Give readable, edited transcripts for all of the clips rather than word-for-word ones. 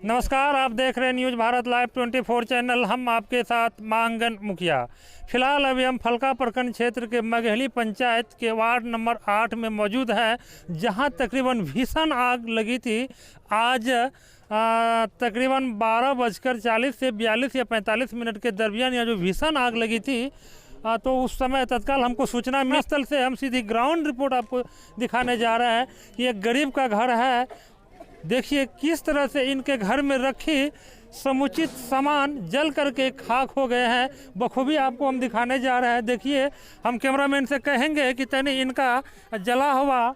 नमस्कार, आप देख रहे हैं न्यूज़ भारत लाइव 24 चैनल। हम आपके साथ मांगन मुखिया। फिलहाल अभी हम फलका प्रखंड क्षेत्र के मगहली पंचायत के वार्ड नंबर 8 में मौजूद है, जहां तकरीबन भीषण आग लगी थी। आज तकरीबन 12:40 से 42 या 45 मिनट के दरमियान यह जो भीषण आग लगी थी, तो उस समय तत्काल हमको सूचना मिली। स्थल से हम सीधी ग्राउंड रिपोर्ट आपको दिखाने जा रहे हैं। ये एक गरीब का घर है। देखिए किस तरह से इनके घर में रखी समुचित सामान जल करके खाक हो गए हैं। बखूबी आपको हम दिखाने जा रहे हैं। देखिए, हम कैमरामैन से कहेंगे कि तनी इनका जला हुआ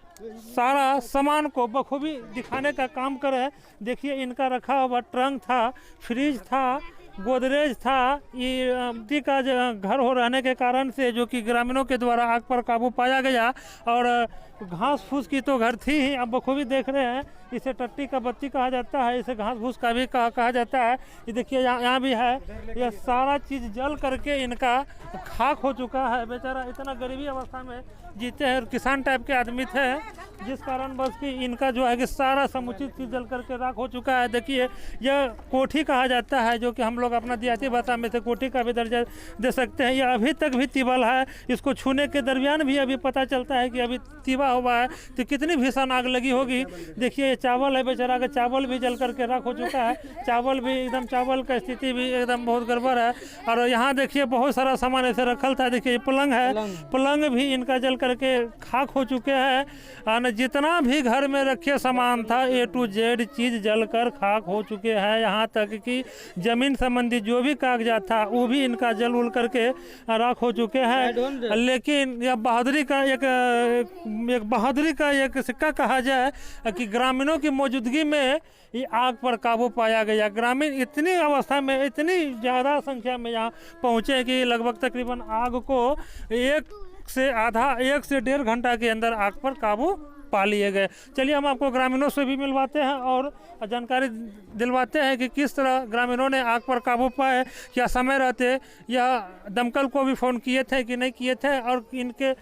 सारा सामान को बखूबी दिखाने का काम करें। देखिए, इनका रखा हुआ ट्रंक था, फ्रिज था, गोदरेज था। ये मिट्टी का घर हो रहने के कारण से जो कि ग्रामीणों के द्वारा आग पर काबू पाया गया। और घास फूस की तो घर थी ही, अब बखूबी देख रहे हैं। इसे टट्टी का बत्ती कहा जाता है, इसे घास फूस का भी कहा जाता है। ये देखिए यहाँ भी है। यह सारा चीज़ जल करके इनका खाक हो चुका है। बेचारा इतना गरीबी अवस्था में जीते हैं, किसान टाइप के आदमी थे, जिस कारण बस कि इनका जो है कि सारा समुचित चीज़ जल करके राख हो चुका है। देखिए, यह कोठी कहा जाता है, जो कि हम लोग अपना देहाती भाषा में से कोठी का भी दर्जा दे सकते हैं। यह अभी तक भी तिबल है। इसको छूने के दरमियान भी अभी पता चलता है कि अभी तिबा हुआ है। तो कितनी भीषण आग लगी होगी। देखिए, ये चावल है, बेचारा का चावल भी जल करके राख हो चुका है। चावल भी एकदम, चावल का स्थिति भी एकदम बहुत गड़बड़ है। और यहाँ देखिए बहुत सारा सामान ऐसे रखल था। देखिए पलंग है, पलंग भी इनका जल करके खाक हो चुके हैं। और जितना भी घर में रखे सामान था, A to Z चीज़ जलकर खाक हो चुके हैं। यहाँ तक कि जमीन संबंधी जो भी कागजात था वो भी इनका जल उल करके राख हो चुके हैं। लेकिन यह बहादुरी का एक सिक्का कहा जाए कि ग्रामीणों की मौजूदगी में ये आग पर काबू पाया गया। ग्रामीण इतनी अवस्था में, इतनी ज़्यादा संख्या में यहाँ पहुँचे कि लगभग तकरीबन आग को 1 से 1.5 घंटा के अंदर आग पर काबू पा लिए गए। चलिए हम आपको ग्रामीणों से भी मिलवाते हैं और जानकारी दिलवाते हैं कि किस तरह ग्रामीणों ने आग पर काबू पाए। क्या समय रहते या दमकल को भी फ़ोन किए थे कि नहीं किए थे, और इनके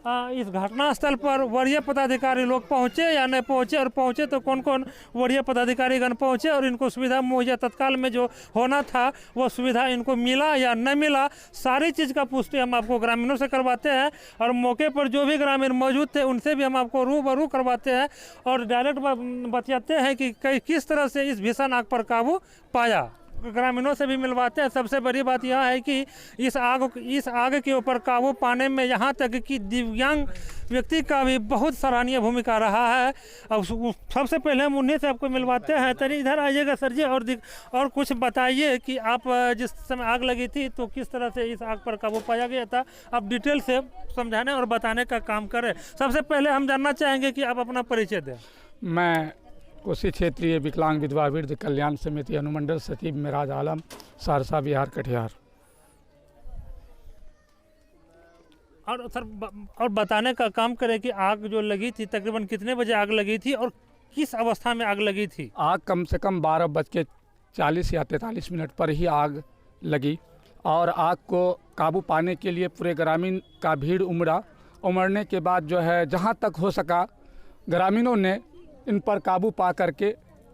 इस घटनास्थल पर वरीय पदाधिकारी लोग पहुंचे या नहीं पहुंचे, और पहुंचे तो कौन कौन वरीय पदाधिकारीगण पहुंचे, और इनको सुविधा मुहैया तत्काल में जो होना था वो सुविधा इनको मिला या नहीं मिला, सारी चीज़ का पुष्टि हम आपको ग्रामीणों से करवाते हैं। और मौके पर जो भी ग्रामीण मौजूद थे उनसे भी हम आपको रूबरू करवाते हैं और डायरेक्ट बताते हैं कि किस तरह से इस भीषण आग पर काबू पाया। ग्रामीणों से भी मिलवाते हैं। सबसे बड़ी बात यह है कि इस आग के ऊपर काबू पाने में यहाँ तक कि दिव्यांग व्यक्ति का भी बहुत सराहनीय भूमिका रहा है। अब सबसे पहले हम उन्हीं से आपको मिलवाते हैं। तनी इधर आइएगा सर जी, और कुछ बताइए कि आप जिस समय आग लगी थी तो किस तरह से इस आग पर काबू पाया गया था। आप डिटेल से समझाने और बताने का काम करें। सबसे पहले हम जानना चाहेंगे कि आप अपना परिचय दें। मैं कोसी क्षेत्रीय विकलांग विधवा वृद्ध कल्याण समिति अनुमंडल सचिव मिराज आलम, सहरसा बिहार कटिहार। और सर और बताने का काम करें कि आग जो लगी थी तकरीबन कितने बजे आग लगी थी और किस अवस्था में आग लगी थी। आग कम से कम 12:40 या 43 मिनट पर ही आग लगी, और आग को काबू पाने के लिए पूरे ग्रामीण का भीड़ उमड़ने के बाद जो है जहाँ तक हो सका ग्रामीणों ने इन पर काबू पा करके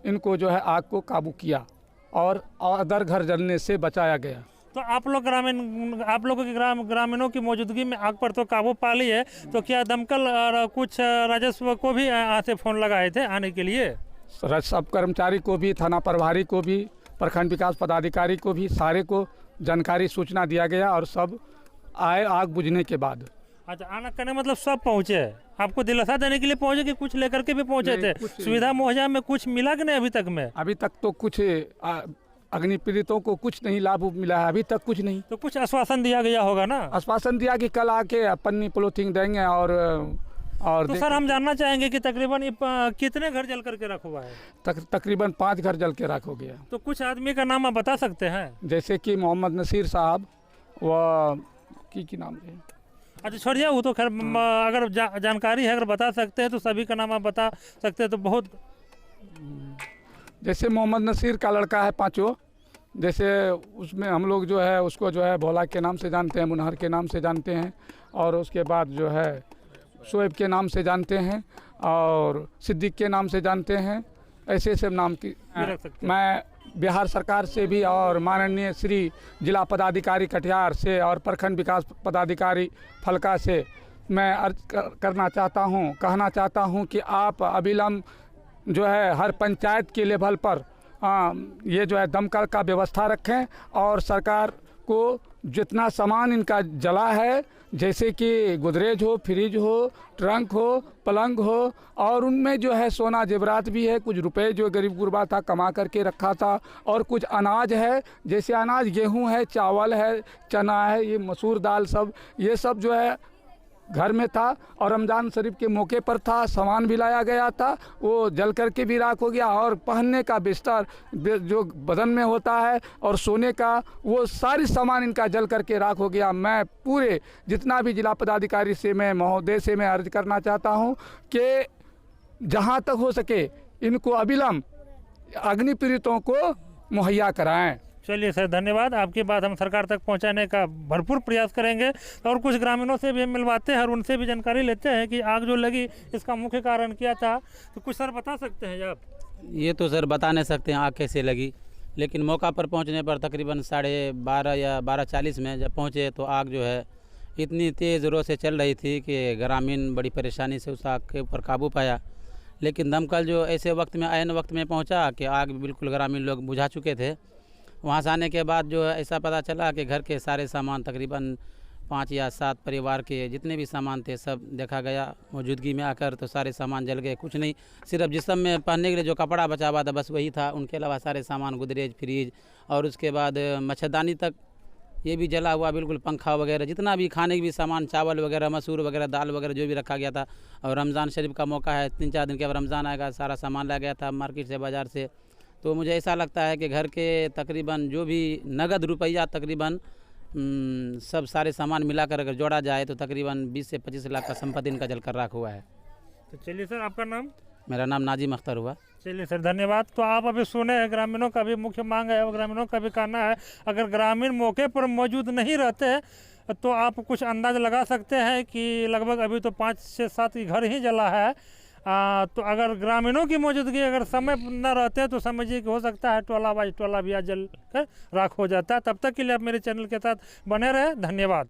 इनको जो है आग को काबू किया और अदर घर जलने से बचाया गया। तो आप लोगों के ग्रामीणों की मौजूदगी में आग पर तो काबू पा ली है, तो क्या दमकल और कुछ राजस्व को भी यहाँ से फ़ोन लगाए थे आने के लिए? सब कर्मचारी को भी, थाना प्रभारी को भी, प्रखंड विकास पदाधिकारी को भी, सारे को जानकारी सूचना दिया गया और सब आए आग बुझने के बाद। अच्छा, आना करने मतलब सब पहुँचे, आपको दिलासा देने के लिए पहुँचे कि कुछ लेकर के भी पहुँचे थे? सुविधा मुहैया में कुछ मिला कि नहीं अभी तक में? अभी तक तो कुछ अग्नि पीड़ितों को कुछ नहीं लाभ मिला है, अभी तक कुछ नहीं। तो कुछ आश्वासन दिया गया होगा ना? आश्वासन दिया कि कल आके पन्नी पॉलीथीन देंगे। और तो सर हम जानना चाहेंगे कि तकरीबन कितने घर जल करके रखा हुआ है? तकरीबन 5 घर जल के राख हो गया। तो कुछ आदमी का नाम आप बता सकते हैं? जैसे कि मोहम्मद नसीर साहब, व की नाम है। अच्छा छोड़िए, वो तो खैर अगर जानकारी है, अगर बता सकते हैं तो सभी का नाम आप बता सकते हैं तो बहुत। जैसे मोहम्मद नसीर का लड़का है 5, जैसे उसमें हम लोग जो है उसको जो है भोला के नाम से जानते हैं, मुनहर के नाम से जानते हैं, और उसके बाद जो है शोएब के नाम से जानते हैं, और सिद्दीक के नाम से जानते हैं, ऐसे ऐसे नाम की भी रख सकते हैं। मैं बिहार सरकार से भी और माननीय श्री जिला पदाधिकारी कटिहार से और प्रखंड विकास पदाधिकारी फलका से मैं अर्ज करना चाहता हूँ, कहना चाहता हूँ कि आप अविलंब जो है हर पंचायत के लेवल पर ये जो है दमकल का व्यवस्था रखें और सरकार को जितना सामान इनका जला है, जैसे कि गोदरेज हो, फ्रिज हो, ट्रंक हो, पलंग हो, और उनमें जो है सोना जेवरात भी है, कुछ रुपए जो गरीब गुरबा था कमा करके रखा था, और कुछ अनाज है, जैसे अनाज गेहूं है, चावल है, चना है, ये मसूर दाल सब, ये सब जो है घर में था और रमज़ान शरीफ के मौके पर था, सामान भी लाया गया था, वो जल करके भी राख हो गया। और पहनने का बिस्तर जो बदन में होता है और सोने का, वो सारी सामान इनका जल करके राख हो गया। मैं पूरे जितना भी जिला पदाधिकारी से मैं महोदय से मैं अर्ज करना चाहता हूँ कि जहाँ तक हो सके इनको अविलंब अग्नि पीड़ितों को मुहैया कराएं। चलिए सर, धन्यवाद। आपकी बात हम सरकार तक पहुंचाने का भरपूर प्रयास करेंगे और कुछ ग्रामीणों से भी हम मिलवाते हैं और उनसे भी जानकारी लेते हैं कि आग जो लगी इसका मुख्य कारण क्या था। तो कुछ सर बता सकते हैं आप? ये तो सर बता नहीं सकते हैं आग कैसे लगी, लेकिन मौका पर पहुंचने पर तकरीबन 12:30 या 12:40 में जब पहुंचे तो आग जो है इतनी तेज़ ज़ोरों से चल रही थी कि ग्रामीण बड़ी परेशानी से उस आग के ऊपर काबू पाया। लेकिन दमकल जो ऐसे वक्त में ऐन वक्त में पहुँचा कि आग बिल्कुल ग्रामीण लोग बुझा चुके थे। वहाँ से आने के बाद जो है ऐसा पता चला कि घर के सारे सामान तकरीबन 5 या 7 परिवार के जितने भी सामान थे सब देखा गया मौजूदगी में आकर, तो सारे सामान जल गए। कुछ नहीं, सिर्फ जिस्म में पहनने के लिए जो कपड़ा बचा हुआ था बस वही था, उनके अलावा सारे सामान गोदरेज, फ्रिज और उसके बाद मच्छरदानी तक ये भी जला हुआ, बिल्कुल पंखा वगैरह जितना भी खाने के भी सामान, चावल वगैरह, मसूर वगैरह, दाल वगैरह जो भी रखा गया था। और रमज़ान शरीफ का मौका है, 3-4 दिन के बाद रमज़ान आएगा, सारा सामान लाया गया था मार्केट से, बाज़ार से। तो मुझे ऐसा लगता है कि घर के तकरीबन जो भी नगद रुपया तकरीबन सब सारे सामान मिलाकर अगर जोड़ा जाए तो तकरीबन 20 से 25 लाख का संपत्ति इनका जलकर राख हुआ है। तो चलिए सर, आपका नाम? मेरा नाम नाजिम अख्तर हुआ। चलिए सर, धन्यवाद। तो आप अभी सुने हैं, ग्रामीणों का भी मुख्य मांग है और ग्रामीणों का भी कहना है अगर ग्रामीण मौके पर मौजूद नहीं रहते तो आप कुछ अंदाज लगा सकते हैं कि लगभग अभी तो 5 से 7 घर ही जला है। तो अगर ग्रामीणों की मौजूदगी अगर समय न रहते तो समझिए कि हो सकता है टोला बाई टोला भी जल कर राख हो जाता है। तब तक के लिए आप मेरे चैनल के साथ बने रहे। धन्यवाद।